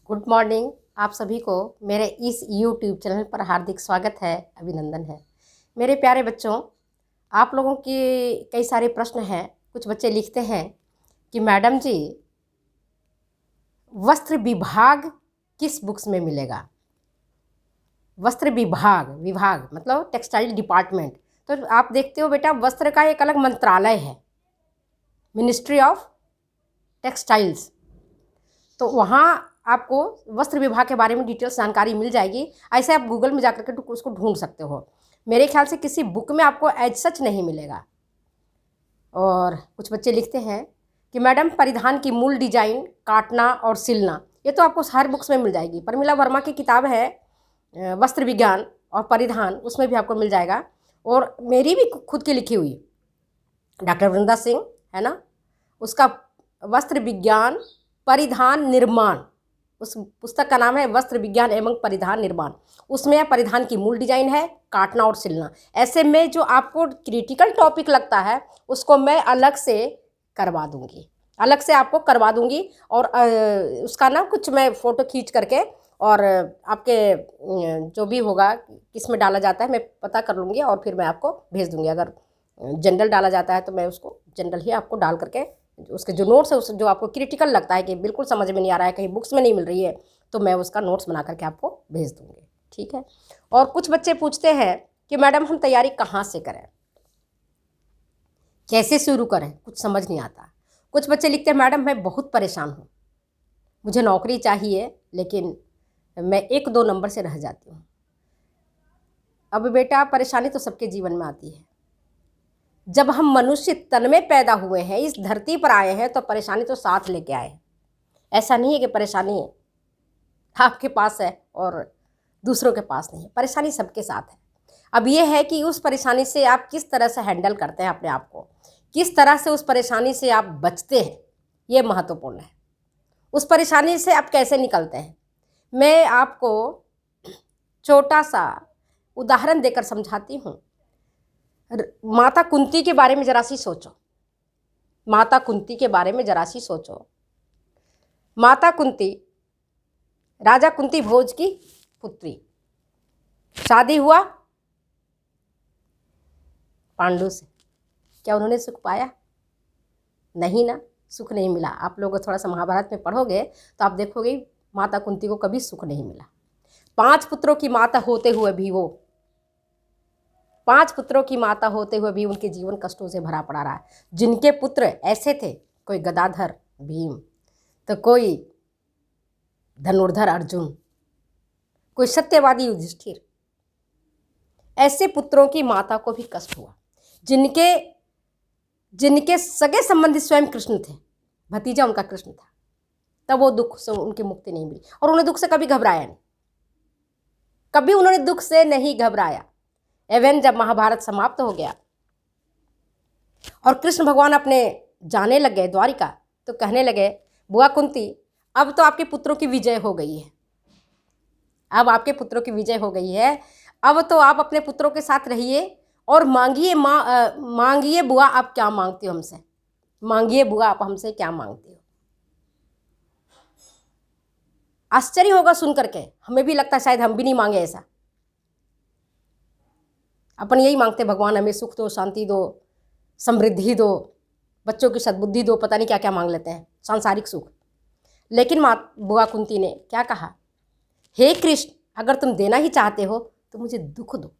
Good morning. आप सभी को मेरे इस यूट्यूब चैनल पर हार्दिक स्वागत है, अभिनंदन है। मेरे प्यारे बच्चों, आप लोगों के कई सारे प्रश्न हैं। कुछ बच्चे लिखते हैं कि मैडम जी, वस्त्र विभाग किस बुक्स में मिलेगा? वस्त्र विभाग, विभाग मतलब टेक्सटाइल डिपार्टमेंट। तो आप देखते हो बेटा, वस्त्र का एक अलग मंत्रालय है, मिनिस्ट्री ऑफ टेक्सटाइल्स। तो वहाँ आपको वस्त्र विभाग के बारे में डिटेल्स जानकारी मिल जाएगी। ऐसे आप गूगल में जाकर के उसको ढूंढ सकते हो। मेरे ख्याल से किसी बुक में आपको एज सच नहीं मिलेगा। और कुछ बच्चे लिखते हैं कि मैडम, परिधान की मूल डिजाइन, काटना और सिलना, ये तो आपको हर बुक्स में मिल जाएगी। परमिला वर्मा की किताब है वस्त्र विज्ञान और परिधान, उसमें भी आपको मिल जाएगा। और मेरी भी खुद की लिखी हुई डॉक्टर वृंदा सिंह है ना, उसका वस्त्र विज्ञान परिधान निर्माण, उस पुस्तक का नाम है वस्त्र विज्ञान एवं परिधान निर्माण। उसमें परिधान की मूल डिजाइन है, काटना और सिलना। ऐसे में जो आपको क्रिटिकल टॉपिक लगता है उसको मैं अलग से करवा दूंगी, अलग से आपको करवा दूंगी। और उसका ना कुछ मैं फ़ोटो खींच करके और आपके जो भी होगा किस में डाला जाता है मैं पता कर लूँगी और फिर मैं आपको भेज दूँगी। अगर जनरल डाला जाता है तो मैं उसको जनरल ही आपको डाल करके, उसके जो नोट्स है, उस जो आपको क्रिटिकल लगता है कि बिल्कुल समझ में नहीं आ रहा है, कहीं बुक्स में नहीं मिल रही है, तो मैं उसका नोट्स बना करके आपको भेज दूँगी। ठीक है। और कुछ बच्चे पूछते हैं कि मैडम, हम तैयारी कहाँ से करें, कैसे शुरू करें, कुछ समझ नहीं आता। कुछ बच्चे लिखते हैं मैडम, मैं बहुत परेशान हूँ, मुझे नौकरी चाहिए लेकिन मैं 1-2 नंबर से रह जाती हूँ। अब बेटा, परेशानी तो सबके जीवन में आती है। जब हम मनुष्य तन में पैदा हुए हैं, इस धरती पर आए हैं, तो परेशानी तो साथ लेके आए हैं। ऐसा नहीं है कि परेशानी आपके पास है और दूसरों के पास नहीं है, परेशानी सबके साथ है। अब ये है कि उस परेशानी से आप किस तरह से हैंडल करते हैं अपने आप को, किस तरह से उस परेशानी से आप बचते हैं, ये महत्वपूर्ण है। उस परेशानी से आप कैसे निकलते हैं, मैं आपको छोटा सा उदाहरण देकर समझाती हूँ। माता कुंती के बारे में जरा सी सोचो, माता कुंती के बारे में जरा सी सोचो। माता कुंती राजा कुंती भोज की पुत्री, शादी हुआ पांडु से। क्या उन्होंने सुख पाया? नहीं ना, सुख नहीं मिला। आप लोग थोड़ा सा महाभारत में पढ़ोगे तो आप देखोगे माता कुंती को कभी सुख नहीं मिला। 5 पुत्रों की माता होते हुए भी वो 5 पुत्रों की माता होते हुए भी उनके जीवन कष्टों से भरा पड़ा रहा। जिनके पुत्र ऐसे थे, कोई गदाधर भीम, तो कोई धनुर्धर अर्जुन, कोई सत्यवादी युधिष्ठिर। ऐसे पुत्रों की माता को भी कष्ट हुआ। जिनके सगे संबंधी स्वयं कृष्ण थे, भतीजा उनका कृष्ण था, तब वो दुख से उनकी मुक्ति नहीं मिली। और उन्होंने दुख से कभी घबराया नहीं, कभी उन्होंने दुख से नहीं घबराया। एवं जब महाभारत समाप्त हो गया और कृष्ण भगवान अपने जाने लगे द्वारिका, तो कहने लगे, बुआ कुंती, अब तो आपके पुत्रों की विजय हो गई है, अब आपके पुत्रों की विजय हो गई है, अब तो आप अपने पुत्रों के साथ रहिए और मांगिए मांगिए बुआ, आप क्या मांगती हो हमसे, मांगिए बुआ आप हमसे क्या मांगती हो। आश्चर्य होगा सुन करके, हमें भी लगता है शायद हम भी नहीं मांगे ऐसा। अपन यही मांगते, भगवान हमें सुख दो, शांति दो, समृद्धि दो, बच्चों की सद्बुद्धि दो, पता नहीं क्या क्या मांग लेते हैं, सांसारिक सुख। लेकिन बुआ कुंती ने क्या कहा, हे कृष्ण, अगर तुम देना ही चाहते हो तो मुझे दुख दो।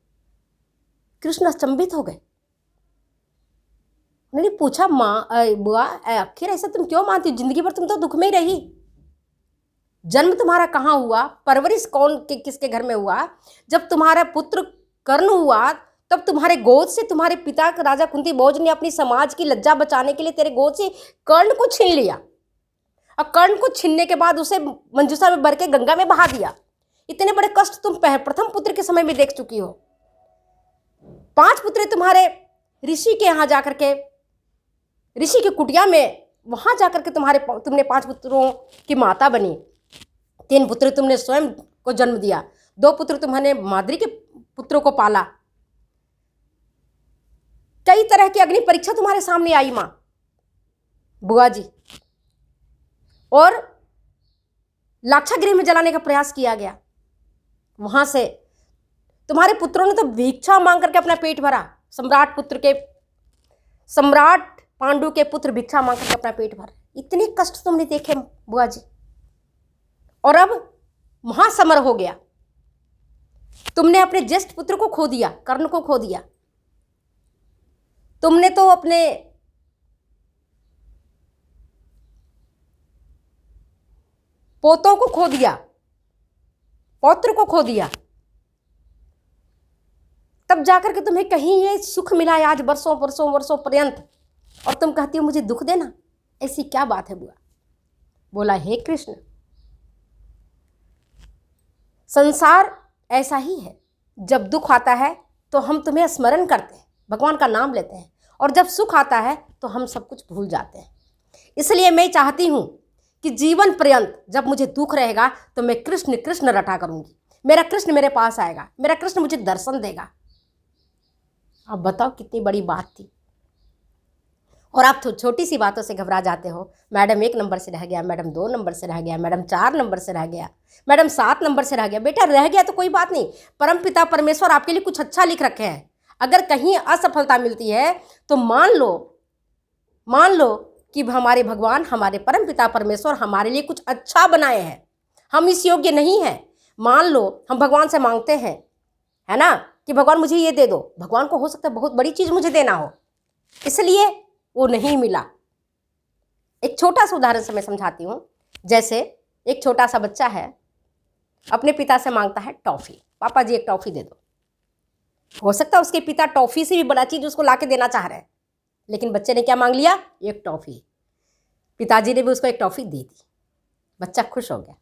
कृष्ण अचंभित हो गए। उन्होंने पूछा, माँ बुआ, आखिर ऐसा तुम क्यों मानती हो, जिंदगी भर तुम तो दुख में ही रही, जन्म तुम्हारा कहाँ हुआ, परवरिश कौन किसके घर में हुआ, जब तुम्हारा पुत्र कर्ण हुआ तब तुम्हारे गोद से तुम्हारे पिता राजा कुंती भोज ने अपनी समाज की लज्जा बचाने के लिए तेरे गोद से कर्ण को छीन लिया, और कर्ण को छीनने के बाद उसे मंजूषा में भर के गंगा में बहा दिया। इतने बड़े कष्ट तुम प्रथम पुत्र के समय में देख चुकी हो। 5 पुत्र तुम्हारे ऋषि के यहाँ जाकर के, ऋषि की कुटिया में, वहां जाकर के तुमने 5 पुत्रों की माता बनी। 3 पुत्र तुमने स्वयं को जन्म दिया, 2 पुत्र तुम्हारे माद्री के पुत्रों को पाला। कई तरह की अग्नि परीक्षा तुम्हारे सामने आई मां, बुआ जी। और लाक्षागृह में जलाने का प्रयास किया गया। वहां से तुम्हारे पुत्रों ने तो भिक्षा मांग करके अपना पेट भरा। सम्राट पांडु के पुत्र भिक्षा मांग करके अपना पेट भरा। इतने कष्ट तुमने देखे बुआ जी, और अब महासमर हो गया। तुमने अपने ज्येष्ठ पुत्र को खो दिया, कर्ण को खो दिया। तुमने तो अपने पोतों को खो दिया, पौत्र को खो दिया। तब जाकर के तुम्हें कहीं ये सुख मिला है आज वर्षों वर्षों वर्षों पर्यंत, और तुम कहती हो मुझे दुख देना। ऐसी क्या बात है बुआ? बोला, हे कृष्ण, संसार ऐसा ही है। जब दुख आता है तो हम तुम्हें स्मरण करते हैं, भगवान का नाम लेते हैं, और जब सुख आता है तो हम सब कुछ भूल जाते हैं। इसलिए मैं चाहती हूँ कि जीवन पर्यंत जब मुझे दुख रहेगा तो मैं कृष्ण कृष्ण रटा करूँगी। मेरा कृष्ण मेरे पास आएगा, मेरा कृष्ण मुझे दर्शन देगा। अब बताओ कितनी बड़ी बात थी। और आप तो छोटी सी बातों से घबरा जाते हो। मैडम 1 नंबर से रह गया, मैडम 2 नंबर से रह गया, मैडम 4 नंबर से रह गया, मैडम 7 नंबर से रह गया। बेटा रह गया तो कोई बात नहीं, परमपिता परमेश्वर आपके लिए कुछ अच्छा लिख रखे हैं। अगर कहीं असफलता मिलती है तो मान लो कि हमारे भगवान, हमारे परमपिता परमेश्वर हमारे लिए कुछ अच्छा बनाए हैं। हम इस योग्य नहीं हैं। मान लो हम भगवान से मांगते हैं, है ना, कि भगवान मुझे ये दे दो। भगवान को हो सकता है बहुत बड़ी चीज़ मुझे देना हो, इसलिए वो नहीं मिला। एक छोटा सा उदाहरण से मैं समझाती हूँ। जैसे एक छोटा सा बच्चा है, अपने पिता से मांगता है टॉफ़ी, पापा जी एक टॉफ़ी दे दो। हो सकता है उसके पिता टॉफ़ी से भी बड़ा चीज़ उसको ला के देना चाह रहे हैं, लेकिन बच्चे ने क्या मांग लिया? एक टॉफ़ी। पिताजी ने भी उसको एक टॉफ़ी दे दी, बच्चा खुश हो गया।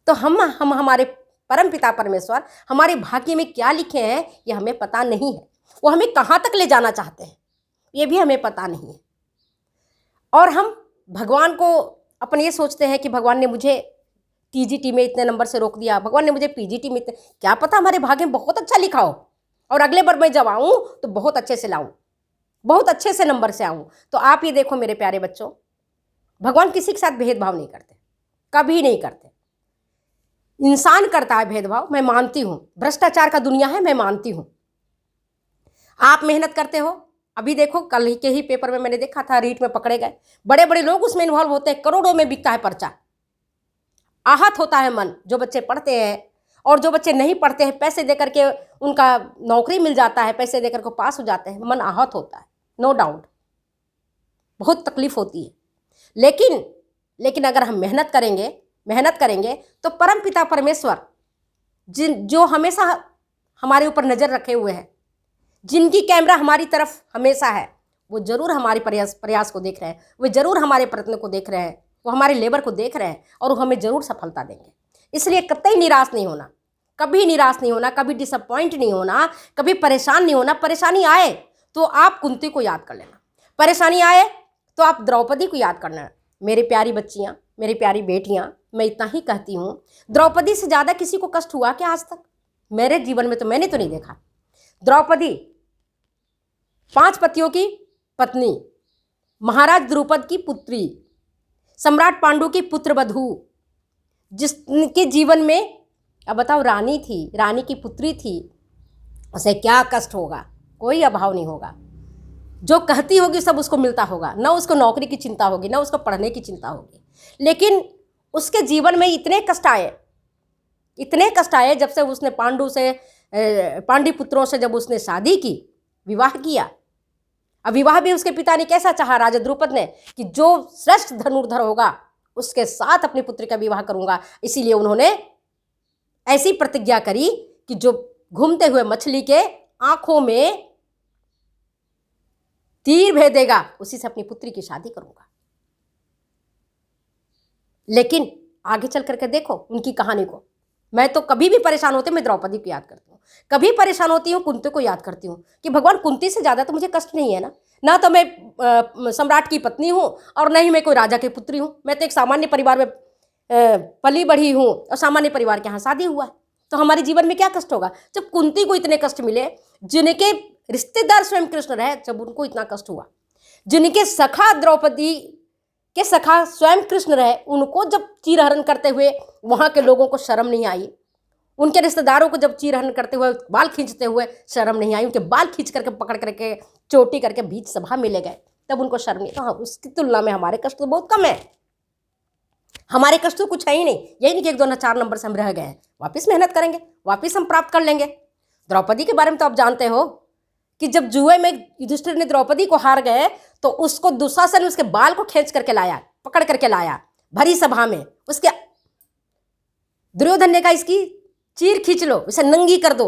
तो हम हमारे परम पिता परमेश्वर हमारे भाग्य में क्या लिखे हैं ये हमें पता नहीं है। वो हमें कहाँ तक ले जाना चाहते हैं ये भी हमें पता नहीं है। और हम भगवान को अपन ये सोचते हैं कि भगवान ने मुझे टीजीटी में इतने नंबर से रोक दिया, भगवान ने मुझे पीजीटी में इतने, क्या पता हमारे भाग्य में बहुत अच्छा लिखा हो और अगले बार मैं जब आऊँ तो बहुत अच्छे से लाऊं, बहुत अच्छे से नंबर से आऊँ। तो आप ये देखो मेरे प्यारे बच्चों, भगवान किसी के साथ भेदभाव नहीं करते, कभी नहीं करते। इंसान करता है भेदभाव, मैं मानती हूँ, भ्रष्टाचार का दुनिया है, मैं मानती हूँ। आप मेहनत करते हो, अभी देखो कल के ही पेपर में मैंने देखा था, रीट में पकड़े गए बड़े बड़े लोग उसमें इन्वॉल्व होते हैं, करोड़ों में बिकता है पर्चा। आहत होता है मन, जो बच्चे पढ़ते हैं और जो बच्चे नहीं पढ़ते हैं, पैसे देकर के उनका नौकरी मिल जाता है, पैसे देकर के पास हो जाते हैं, मन आहत होता है, नो डाउट, बहुत तकलीफ होती है। लेकिन अगर हम मेहनत करेंगे तो परम पिता परमेश्वर जो हमेशा हमारे ऊपर नज़र रखे हुए हैं, जिनकी कैमरा हमारी तरफ हमेशा है, वो जरूर हमारे प्रयास को देख रहे हैं, वो जरूर हमारे प्रयत्न को देख रहे हैं, वो हमारे लेबर को देख रहे हैं और वो हमें जरूर सफलता देंगे। इसलिए कतई निराश नहीं होना, कभी निराश नहीं होना, कभी डिसअपॉइंट नहीं होना, कभी परेशान नहीं होना। परेशानी आए तो आप कुंती को याद कर लेना, परेशानी आए तो आप द्रौपदी को याद करना। मेरी प्यारी बच्चियाँ, मेरी प्यारी बेटियाँ, मैं इतना ही कहती हूँ, द्रौपदी से ज़्यादा किसी को कष्ट हुआ क्या आज तक? मेरे जीवन में तो मैंने तो नहीं देखा। द्रौपदी 5 पतियों की पत्नी, महाराज द्रुपद की पुत्री, सम्राट पांडु की पुत्रवधू, जिसके जीवन में अब बताओ रानी थी, रानी की पुत्री थी, उसे क्या कष्ट होगा? कोई अभाव नहीं होगा। जो कहती होगी सब उसको मिलता होगा, ना उसको नौकरी की चिंता होगी, ना उसको पढ़ने की चिंता होगी। लेकिन उसके जीवन में इतने कष्ट आए जब से उसने पांडुपुत्रों से जब उसने शादी की, विवाह किया। अब विवाह भी उसके पिता ने कैसा चाहा, राजा द्रुपद ने, कि जो श्रेष्ठ धनुर्धर होगा उसके साथ अपनी पुत्री का विवाह करूंगा। इसीलिए उन्होंने ऐसी प्रतिज्ञा करी कि जो घूमते हुए मछली के आंखों में तीर भेदेगा उसी से अपनी पुत्री की शादी करूंगा। लेकिन आगे चल करके देखो उनकी कहानी को। मैं तो कभी भी परेशान होती मैं द्रौपदी को याद करती हूँ, कभी परेशान होती हूँ कुंती को याद करती हूँ कि भगवान कुंती से ज़्यादा तो मुझे कष्ट नहीं है ना तो मैं सम्राट की पत्नी हूँ और न ही मैं कोई राजा की पुत्री हूँ। मैं तो एक सामान्य परिवार में पली बढ़ी हूँ और सामान्य परिवार के यहाँ शादी हुआ है। तो हमारे जीवन में क्या कष्ट होगा जब कुंती को इतने कष्ट मिले, जिनके रिश्तेदार स्वयं कृष्ण रहे, जब उनको इतना कष्ट हुआ, जिनके सखा द्रौपदी के सखा स्वयं कृष्ण रहे, उनको जब चीरहरण करते हुए वहाँ के लोगों को शर्म नहीं आई, उनके रिश्तेदारों को जब चीरहरण करते हुए बाल खींचते हुए शर्म नहीं आई, उनके बाल खींच करके पकड़ करके चोटी करके बीच सभा में ले गए, तब उनको शर्म नहीं। तो हाँ, उसकी तुलना में हमारे कष्ट तो बहुत कम है। हमारे कष्ट तो कुछ है ही नहीं। यही नहीं कि 1 2 4 नंबर से हम रह गए हैं, वापस मेहनत करेंगे, वापस हम प्राप्त कर लेंगे। द्रौपदी के बारे में तो आप जानते हो कि जब जुए में युधिष्ठिर ने द्रौपदी को हार गए तो उसको दुशासन उसके बाल को खींच करके लाया, पकड़ करके लाया भरी सभा में। उसके दुर्योधन ने कहा इसकी चीर खींच लो, इसे नंगी कर दो।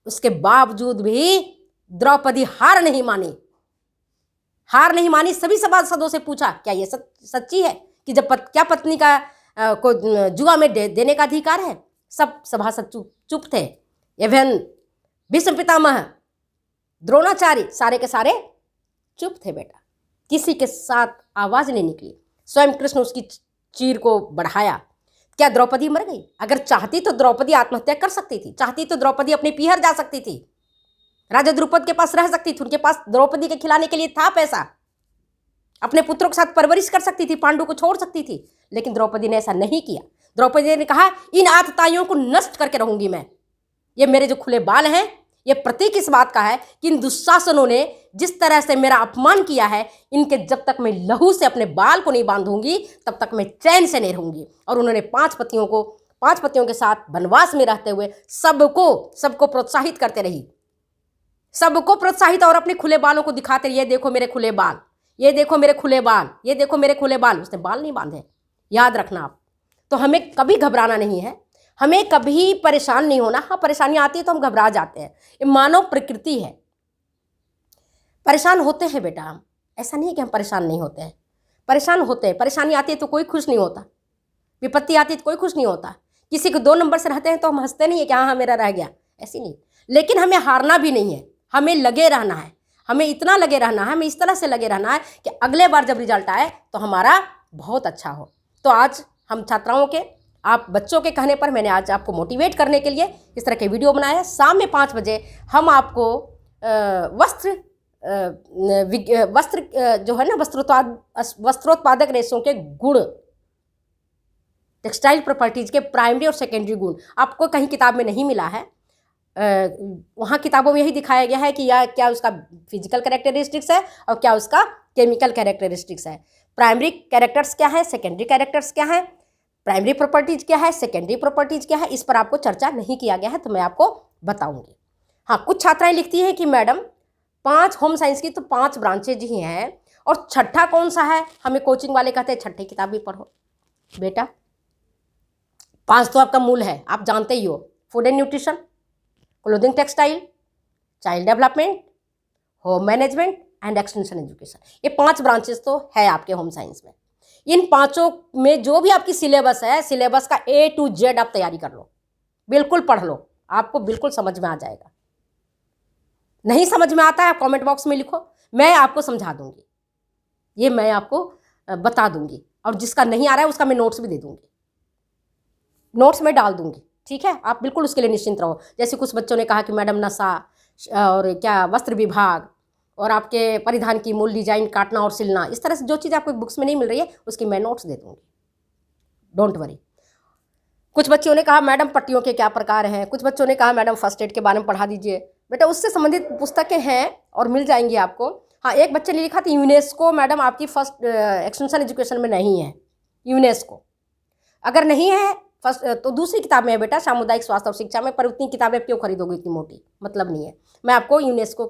उसके बावजूद भी द्रौपदी हार नहीं मानी, हार नहीं मानी। सभी सभासदों से पूछा क्या ये सच्ची है कि जब क्या पत्नी का को जुआ में देने का अधिकार है? सब सभासद चुप थे। एवं भीष्म पितामह, द्रोणाचार्य, सारे के सारे चुप थे बेटा, किसी के साथ आवाज नहीं निकली। स्वयं कृष्ण उसकी चीर को बढ़ाया। क्या द्रौपदी मर गई? अगर चाहती तो द्रौपदी आत्महत्या कर सकती थी, चाहती तो द्रौपदी अपने पीहर जा सकती थी, राजा द्रुपद के पास रह सकती थी, उनके पास द्रौपदी के खिलाने के लिए था पैसा, अपने पुत्रों के साथ परवरिश कर सकती थी, पांडु को छोड़ सकती थी, लेकिन द्रौपदी ने ऐसा नहीं किया। द्रौपदी ने कहा इन आतताइयों को नष्ट करके रहूंगी मैं। ये मेरे जो खुले बाल हैं ये प्रतीक इस बात का है कि इन दुशासनों ने जिस तरह से मेरा अपमान किया है, इनके जब तक मैं लहू से अपने बाल को नहीं बांधूंगी तब तक मैं चैन से नहीं रहूंगी। और उन्होंने 5 पतियों के साथ वनवास में रहते हुए सबको प्रोत्साहित करते रही, सबको प्रोत्साहित, और अपने खुले बालों को दिखाते रही, ये देखो मेरे खुले बाल, ये देखो मेरे खुले बाल, ये देखो मेरे खुले बाल। उसने बाल नहीं बांधे, याद रखना आप। तो हमें कभी घबराना नहीं है, हमें कभी परेशान नहीं होना। हाँ, परेशानी आती है तो हम घबरा जाते हैं, ये मानव प्रकृति है। परेशान होते हैं बेटा हम, ऐसा नहीं है कि हम परेशान नहीं होते हैं, परेशान होते हैं। परेशानी आती है तो कोई खुश नहीं होता, विपत्ति आती है तो कोई खुश नहीं होता। किसी को 2 नंबर से रहते हैं तो हम हंसते नहीं है कि हाँ मेरा रह गया, ऐसी नहीं। लेकिन हमें हारना भी नहीं है, हमें लगे रहना है, हमें इतना लगे रहना है, हमें इस तरह से लगे रहना है कि अगले बार जब रिजल्ट आए तो हमारा बहुत अच्छा हो। तो आज हम छात्राओं के, आप बच्चों के कहने पर मैंने आज आपको मोटिवेट करने के लिए इस तरह के वीडियो बनाया है। शाम में 5 बजे हम आपको वस्त्र जो है ना, वस्त्रोत्पादक रेशों के गुण, टेक्सटाइल प्रॉपर्टीज के प्राइमरी और सेकेंडरी गुण आपको कहीं किताब में नहीं मिला है। वहाँ किताबों में यही दिखाया गया है कि या क्या उसका फिजिकल कैरेक्टरिस्टिक्स है और क्या उसका केमिकल कैरेक्टरिस्टिक्स है। प्राइमरी कैरेक्टर्स क्या है, सेकेंडरी कैरेक्टर्स क्या है, प्राइमरी प्रॉपर्टीज क्या है, सेकेंडरी प्रॉपर्टीज क्या है, इस पर आपको चर्चा नहीं किया गया है, तो मैं आपको बताऊंगी। हाँ, कुछ छात्राएं लिखती हैं कि मैडम 5 होम साइंस की तो 5 ब्रांचेज ही हैं और छठा कौन सा है? हमें कोचिंग वाले कहते हैं छठी किताब भी पढ़ो। बेटा 5 तो आपका मूल है, आप जानते ही हो, food and nutrition, clothing textile, child development, home management and extension education. ये 5 ब्रांचेस तो है आपके होम साइंस में। इन 5 में जो भी आपकी सिलेबस है, सिलेबस का A to Z आप तैयारी कर लो, बिल्कुल पढ़ लो, आपको बिल्कुल समझ में आ जाएगा। नहीं समझ में आता है आप कमेंट बॉक्स में लिखो, मैं आपको समझा दूंगी, ये मैं आपको बता दूंगी, और जिसका नहीं आ रहा है उसका मैं नोट्स भी दे दूंगी, नोट्स में डाल दूंगी, ठीक है। आप बिल्कुल उसके लिए निश्चिंत रहो। जैसे कुछ बच्चों ने कहा कि मैडम नशा और क्या वस्त्र विभाग और आपके परिधान की मूल डिजाइन काटना और सिलना, इस तरह से जो चीज़ आपको बुक्स में नहीं मिल रही है उसकी मैं नोट्स दे दूंगी, डोंट वरी। कुछ बच्चों ने कहा मैडम पट्टियों के क्या प्रकार हैं, कुछ बच्चों ने कहा मैडम फर्स्ट एड के बारे में पढ़ा दीजिए। बेटा उससे संबंधित पुस्तकें हैं और मिल जाएंगी आपको। हाँ, एक बच्चे ने लिखा था यूनेस्को मैडम आपकी फर्स्ट एक्सटेंशन एजुकेशन में नहीं है, यूनेस्को अगर नहीं है फर्स्ट तो दूसरी किताब में है बेटा, सामुदायिक स्वास्थ्य और शिक्षा में, पर उतनी किताबें क्यों खरीदोगे, इतनी मोटी, मतलब नहीं है। मैं आपको यूनेस्को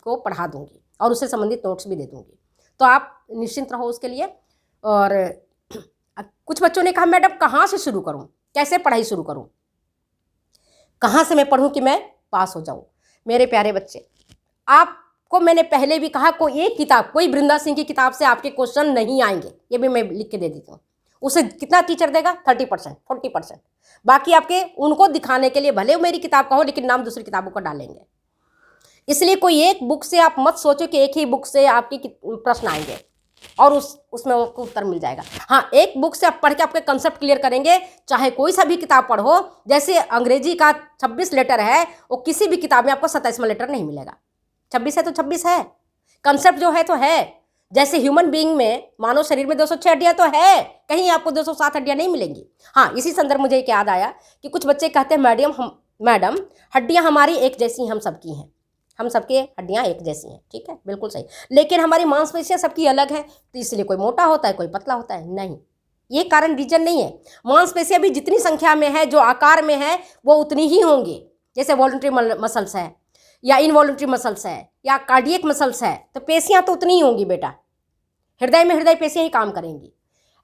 को पढ़ा दूंगी और उससे संबंधित नोट्स भी दे दूंगी, तो आप निश्चिंत रहो उसके लिए। और कुछ बच्चों ने कहा मैडम कहाँ से शुरू करूँ, कैसे पढ़ाई शुरू करूँ, कहाँ से मैं पढ़ूँ कि मैं पास हो जाऊँ। मेरे प्यारे बच्चे, आपको मैंने पहले भी कहा कोई एक किताब, कोई वृंदा सिंह की किताब से आपके क्वेश्चन नहीं आएंगे, ये भी मैं लिख के दे देती हूँ। उसे कितना टीचर देगा, 30%, 40%, बाकी आपके उनको दिखाने के लिए भले मेरी किताब का हो लेकिन नाम दूसरी किताबों का डालेंगे। इसलिए कोई एक बुक से आप मत सोचो कि एक ही बुक से आपके प्रश्न आएंगे और उसमें आपको उत्तर मिल जाएगा। हाँ, एक बुक से आप पढ़ के आपके कंसेप्ट क्लियर करेंगे, चाहे कोई सा भी किताब पढ़ो। जैसे अंग्रेजी का 26 लेटर है, वो किसी भी किताब में आपको 27वां लेटर नहीं मिलेगा। 26 है तो 26 है, कंसेप्ट जो है तो है। जैसे ह्यूमन बीइंग में, मानव शरीर में 206 हड्डियां तो है, कहीं आपको 207 हड्डियां नहीं मिलेंगी। हाँ, इसी संदर्भ मुझे एक याद आया कि कुछ बच्चे कहते हैं मैडम हड्डियां हमारी एक जैसी, हम सबकी हैं, हम सबके हड्डियां एक जैसी हैं। ठीक है, बिल्कुल सही, लेकिन हमारी मांसपेशियां सबकी अलग हैं, तो इसलिए कोई मोटा होता है, कोई पतला होता है। नहीं, ये कारण रीजन नहीं है। मांसपेशियां भी जितनी संख्या में है, जो आकार में है, वो उतनी ही होंगी। जैसे वॉलंटरी मसल्स है या इनवॉलंटरी मसल्स है या कार्डियक मसल्स है, तो पेशियां तो उतनी ही होंगी बेटा। हृदय में हृदय पेशियां ही काम करेंगी,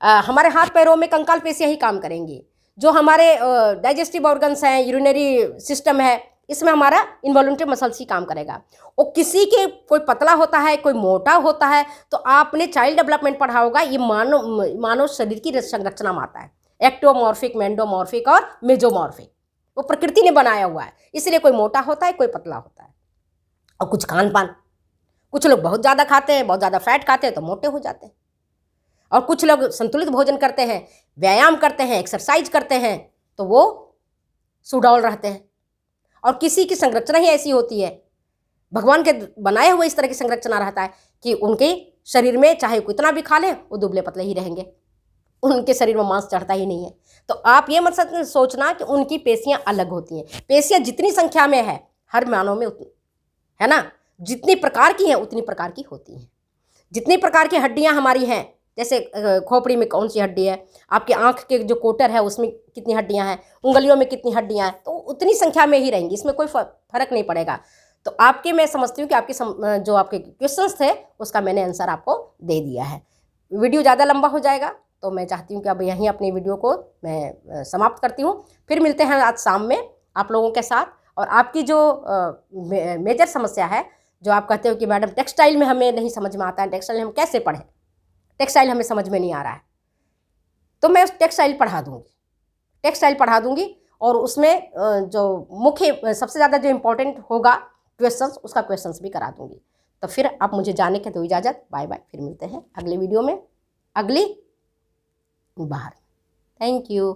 हमारे हाथ पैरों में कंकाल पेशियां ही काम करेंगी, जो हमारे डाइजेस्टिव ऑर्गन्स हैं, यूरिनरी सिस्टम है, इसमें हमारा इनवॉलंटरी मसल्स ही काम करेगा। और किसी के कोई पतला होता है, कोई मोटा होता है, तो आपने चाइल्ड डेवलपमेंट पढ़ा होगा, ये मानव शरीर की संरचना में आता है, एक्टोमॉर्फिक, मेंडोमॉर्फिक और मेजोमॉर्फिक, वो प्रकृति ने बनाया हुआ है। इसलिए कोई मोटा होता है, कोई पतला होता है। और कुछ खान पान, कुछ लोग बहुत ज़्यादा खाते हैं, बहुत ज़्यादा फैट खाते हैं, तो मोटे हो जाते हैं। और कुछ लोग संतुलित भोजन करते हैं, व्यायाम करते हैं, एक्सरसाइज करते हैं, तो वो सुडौल रहते हैं। और किसी की संरचना ही ऐसी होती है, भगवान के बनाए हुए इस तरह की संरचना रहता है कि उनके शरीर में चाहे कितना भी खा लें, वो दुबले पतले ही रहेंगे, उनके शरीर में मांस चढ़ता ही नहीं है। तो आप ये मत सोचना कि उनकी पेशियां अलग होती हैं। पेशियां जितनी संख्या में है हर मानव में उतनी है ना, जितनी प्रकार की हैं उतनी प्रकार की होती हैं। जितनी प्रकार की हड्डियां हमारी हैं, जैसे खोपड़ी में कौन सी हड्डी है, आपके आँख के जो कोटर है उसमें कितनी हड्डियां हैं, उंगलियों में कितनी हड्डियां हैं, तो उतनी संख्या में ही रहेंगी, इसमें कोई फर्क नहीं पड़ेगा। तो आपके, मैं समझती हूँ कि आपके जो आपके क्वेश्चंस थे उसका मैंने आंसर आपको दे दिया है। वीडियो ज़्यादा लंबा हो जाएगा, तो मैं चाहती हूँ कि अब यहीं अपनी वीडियो को मैं समाप्त करती हूँ। फिर मिलते हैं आज शाम में आप लोगों के साथ। और आपकी जो मेजर समस्या है, जो आप कहते हो कि मैडम टेक्सटाइल में हमें नहीं समझ में आता है, टेक्सटाइल हम कैसे पढ़ें, टेक्सटाइल हमें समझ में नहीं आ रहा है, तो मैं टेक्सटाइल पढ़ा दूँगी, टेक्सटाइल पढ़ा दूँगी। और उसमें जो मुख्य सबसे ज़्यादा जो इम्पोर्टेंट होगा क्वेश्चंस, उसका क्वेश्चंस भी करा दूँगी। तो फिर आप मुझे जाने के दो इजाज़त, बाय बाय। फिर मिलते हैं अगले वीडियो में, अगली बार। Thank you.